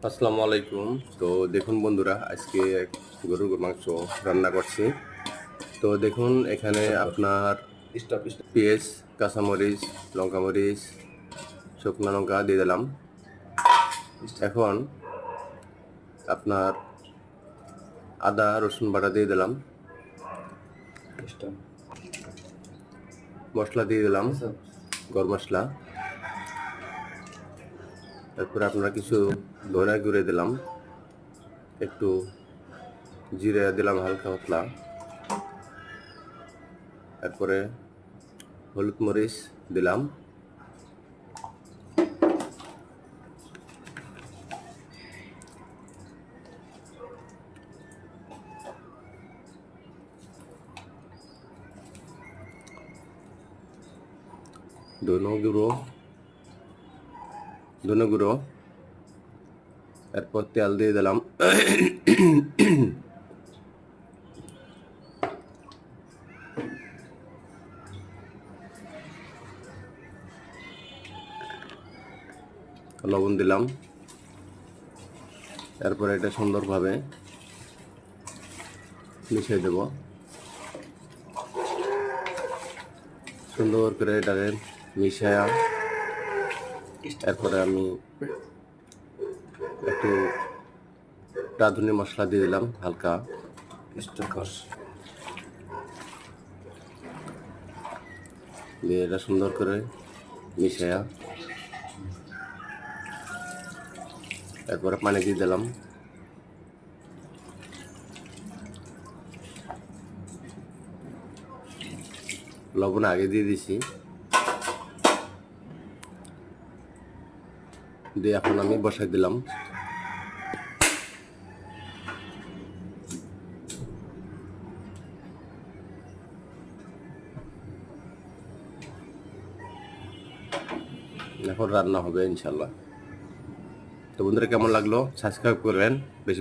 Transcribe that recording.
আসসালামু আলাইকুম। তো দেখুন বন্ধুরা, আজকে গরুর মাংস রান্না করছি। তো দেখুন এখানে আপনার পেঁয়াজ, কাঁচামরিচ, লঙ্কামরিচ, শুকনো লঙ্কা দিয়ে দিলাম। এখন আপনার আদা রসুন বাটা দিয়ে দিলাম, মশলা দিয়ে দিলাম, গরম মশলা। তারপরে আপনারা কিছু ধনে গুঁড়ে দিলাম, একটু জিরে দিলাম হালকা পাতলা, তারপরে হলুদ মরিচ দিলাম, ধনে গুঁড়ো, এরপর তেল দিয়ে দিলাম, লবণ দিলাম। এরপরে এটা সুন্দরভাবে মিশিয়ে দেব। সুন্দর করে এটাকে মিশায়া এরপরে আমি একটু রাঁধুনি মশলা দিয়ে দিলাম হালকা, দিয়ে এটা সুন্দর করে মিশায়া এরপরে পানি দিয়ে দিলাম। লবণ আগে দিয়ে দিছি, দিয়ে এখন আমি বসাই দিলাম। এখন রান্না হবে ইনশাল্লাহ। তো বন্ধুরা, কেমন লাগলো সাবস্ক্রাইব করবেন। বেশি